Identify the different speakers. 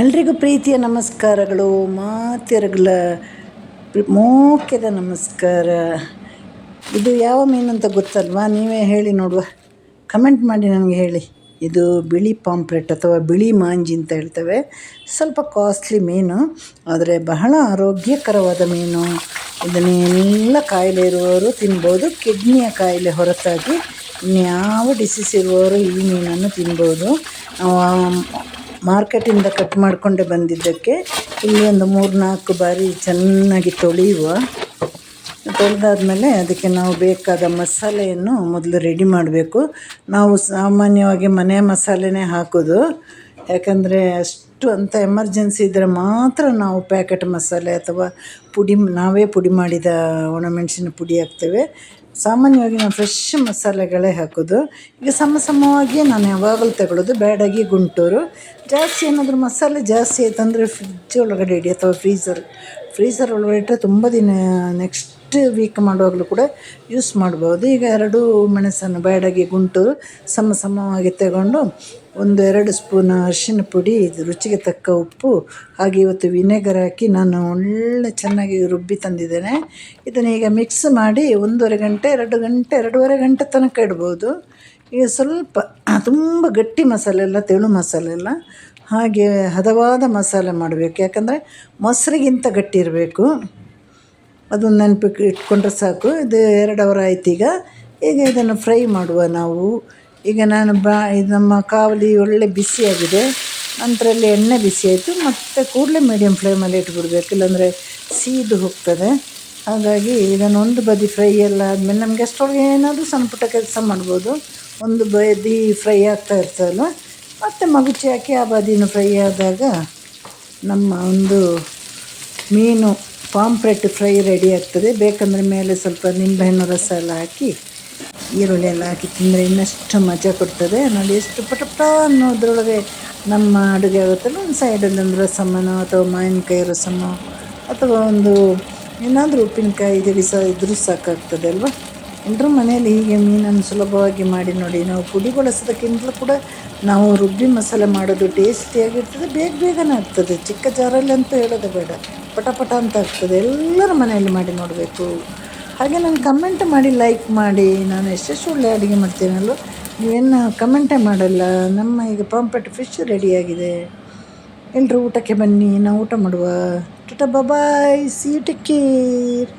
Speaker 1: ಎಲ್ರಿಗೂ ಪ್ರೀತಿಯ ನಮಸ್ಕಾರಗಳು, ಮಾತೆರಗಳ ಮೋಕೆದ ನಮಸ್ಕಾರ. ಇದು ಯಾವ ಮೀನು ಅಂತ ಗೊತ್ತಲ್ವಾ? ನೀವೇ ಹೇಳಿ ನೋಡುವ, ಕಮೆಂಟ್ ಮಾಡಿ ನನಗೆ ಹೇಳಿ. ಇದು ಬಿಳಿ ಪಾಂಪ್ಲೆಟ್ ಅಥವಾ ಬಿಳಿ ಮಾಂಜಿ ಅಂತ ಹೇಳ್ತೇವೆ. ಸ್ವಲ್ಪ ಕಾಸ್ಟ್ಲಿ ಮೀನು, ಆದರೆ ಬಹಳ ಆರೋಗ್ಯಕರವಾದ ಮೀನು. ಇದನ್ನೆಲ್ಲ ಕಾಯಿಲೆ ಇರುವವರು ತಿನ್ಬೋದು. ಕಿಡ್ನಿಯ ಕಾಯಿಲೆ ಹೊರತಾಗಿ ಇನ್ಯಾವ ಡಿಸೀಸ್ ಇರುವವರು ಈ ಮೀನನ್ನು ತಿನ್ಬೋದು. ಮಾರ್ಕೆಟಿಂದ ಕಟ್ ಮಾಡಿಕೊಂಡೆ ಬಂದಿದ್ದಕ್ಕೆ ಇಲ್ಲಿ ಒಂದು 3-4 ಬಾರಿ ಚೆನ್ನಾಗಿ ತೊಳೆದಾದ್ಮೇಲೆ ಅದಕ್ಕೆ ನಾವು ಬೇಕಾದ ಮಸಾಲೆಯನ್ನು ಮೊದಲು ರೆಡಿ ಮಾಡಬೇಕು. ನಾವು ಸಾಮಾನ್ಯವಾಗಿ ಮನೆ ಮಸಾಲೆನೇ ಹಾಕೋದು, ಯಾಕಂದರೆ ಅಷ್ಟು ಅಂತ ಎಮರ್ಜೆನ್ಸಿ ಇದ್ದರೆ ಮಾತ್ರ ನಾವು ಪ್ಯಾಕೆಟ್ ಮಸಾಲೆ ಅಥವಾ ನಾವೇ ಪುಡಿ ಮಾಡಿದ ಒಣಮೆಣಸಿನ ಪುಡಿ ಹಾಕ್ತೇವೆ. ಸಾಮಾನ್ಯವಾಗಿ ನಾವು ಫ್ರೆಶ್ ಮಸಾಲೆಗಳೇ ಹಾಕೋದು. ಈಗ ಸಮವಾಗಿ ನಾನು ಯಾವಾಗಲೂ ತಗೊಳ್ಳೋದು ಬ್ಯಾಡಗಿ ಗುಂಟೂರು. ಜಾಸ್ತಿ ಏನಾದರೂ ಮಸಾಲೆ ಜಾಸ್ತಿ ಆಯ್ತಂದರೆ ಫ್ರಿಜ್ ಒಳಗಡೆ ಇಡಿ ಅಥವಾ ಫ್ರೀಝರ್ ಒಳಗಡೆ ಇಟ್ಟರೆ ತುಂಬ ದಿನ ನೆಕ್ಸ್ಟ್ ವೀಕ್ ಮಾಡುವಾಗಲೂ ಕೂಡ ಯೂಸ್ ಮಾಡ್ಬೋದು. ಈಗ 2 ಮೆಣಸನ್ನು ಬ್ಯಾಡಗಿ ಗುಂಟೂರು ಸಮವಾಗಿ ತಗೊಂಡು 1-2 ಸ್ಪೂನ್ ಅರಿಶಿನ ಪುಡಿ, ರುಚಿಗೆ ತಕ್ಕ ಉಪ್ಪು, ಹಾಗೆ ಇವತ್ತು ವಿನೆಗರ್ ಹಾಕಿ ನಾನು ಒಳ್ಳೆ ಚೆನ್ನಾಗಿ ರುಬ್ಬಿ ತಂದಿದ್ದೇನೆ. ಇದನ್ನು ಈಗ ಮಿಕ್ಸ್ ಮಾಡಿ 1.5 ಗಂಟೆ 2.5 ಗಂಟೆ ತನಕ ಇಡ್ಬೋದು. ಈಗ ಸ್ವಲ್ಪ ತುಂಬ ಗಟ್ಟಿ ಮಸಾಲೆ ಎಲ್ಲ, ತೆಳು ಮಸಾಲೆ ಎಲ್ಲ, ಹಾಗೆ ಹದವಾದ ಮಸಾಲೆ ಮಾಡಬೇಕು. ಯಾಕಂದರೆ ಮೊಸರಿಗಿಂತ ಗಟ್ಟಿ ಇರಬೇಕು. ಅದನ್ನು ನೆನಪಿಗೆ ಇಟ್ಕೊಂಡ್ರೆ ಸಾಕು. ಇದು 2 ಅವರ್ ಆಯ್ತು. ಈಗ ಇದನ್ನು ಫ್ರೈ ಮಾಡುವ ನಾವು. ಈಗ ನಾನು ಇದು ನಮ್ಮ ಕಾವಲಿ ಒಳ್ಳೆ ಬಿಸಿಯಾಗಿದೆ. ನಂತರಲ್ಲಿ ಎಣ್ಣೆ ಬಿಸಿ ಆಯಿತು. ಮತ್ತು ಕೂಡಲೇ ಮೀಡಿಯಮ್ ಫ್ಲೇಮಲ್ಲಿ ಇಟ್ಬಿಡ್ಬೇಕು, ಇಲ್ಲಾಂದರೆ ಸೀದು ಹೋಗ್ತದೆ. ಹಾಗಾಗಿ ಇದನ್ನು ಒಂದು ಬದಿ ಫ್ರೈ ಎಲ್ಲ ಆದಮೇಲೆ ನಮಗೆ ಅಷ್ಟೊಳಗೆ ಏನಾದರೂ ಸಣ್ಣ ಪುಟ್ಟ ಕೆಲಸ ಮಾಡ್ಬೋದು. ಒಂದು ಬದಿ ಫ್ರೈ ಆಗ್ತಾ ಇರ್ತದಲ್ವ, ಮತ್ತು ಮಗುಚಿ ಹಾಕಿ ಆ ಬದಿನೂ ಫ್ರೈ ಆದಾಗ ನಮ್ಮ ಒಂದು ಮೀನು ಪಾಂಪ್ಲೆಟ್ ಫ್ರೈ ರೆಡಿ ಆಗ್ತದೆ. ಬೇಕಂದರೆ ಮೇಲೆ ಸ್ವಲ್ಪ ನಿಂಬೆಹಣ್ಣು ರಸ ಎಲ್ಲ ಹಾಕಿ, ಈರುಳ್ಳಿ ಎಲ್ಲ ಹಾಕಿ ತಿಂದರೆ ಇನ್ನಷ್ಟು ಮಜಾ ಕೊಡ್ತದೆ. ನೋಡಿ ಎಷ್ಟು ಪಟ ಅನ್ನೋದ್ರೊಳಗೆ ನಮ್ಮ ಅಡುಗೆ ಆಗುತ್ತಲ್ಲ. ಒಂದು ಸೈಡಲ್ಲಿ ಒಂದು ರಸಮ್ಮನೋ ಅಥವಾ ಮಾವಿನಕಾಯಿ ರಸಮ್ಮೋ ಅಥವಾ ಒಂದು ಏನಾದರೂ ಉಪ್ಪಿನಕಾಯಿ ಇದ್ರೂ ಸಾಕಾಗ್ತದೆ ಅಲ್ವಾ. ಎಲ್ಲರೂ ಮನೆಯಲ್ಲಿ ಹೀಗೆ ಮೀನನ್ನು ಸುಲಭವಾಗಿ ಮಾಡಿ ನೋಡಿ. ನಾವು ಪುಡಿ ಬಳಸೋದಕ್ಕಿಂತಲೂ ಕೂಡ ನಾವು ರುಬ್ಬಿ ಮಸಾಲೆ ಮಾಡೋದು ಟೇಸ್ಟಿಯಾಗಿರ್ತದೆ, ಬೇಗನೆ ಆಗ್ತದೆ. ಚಿಕ್ಕ ಜಾರಲ್ಲಿ ಅಂತೂ ಹೇಳೋದು ಬೇಡ, ಪಟ ಅಂತ ಆಗ್ತದೆ. ಎಲ್ಲರೂ ಮನೆಯಲ್ಲಿ ಮಾಡಿ ನೋಡಬೇಕು. ಹಾಗೆ ನನಗೆ ಕಮೆಂಟ್ ಮಾಡಿ, ಲೈಕ್ ಮಾಡಿ. ನಾನು ಎಷ್ಟೆಷ್ಟು ಒಳ್ಳೆ ಅಡುಗೆ ಮಾಡ್ತೀನಲ್ಲೋ, ನೀವೇನು ಕಮೆಂಟೇ ಮಾಡಲ್ಲ. ನಮ್ಮ ಈಗ ಪಾಂಪ್ಲೆಟ್ ಫಿಶ್ ರೆಡಿಯಾಗಿದೆ. ಎಲ್ಲರೂ ಊಟಕ್ಕೆ ಬನ್ನಿ, ನಾವು ಊಟ ಮಾಡುವ. ಟಾಟಾ ಬಾಯ್, ಸಿ ಯು, ಟೇಕ್ ಕೇರ್.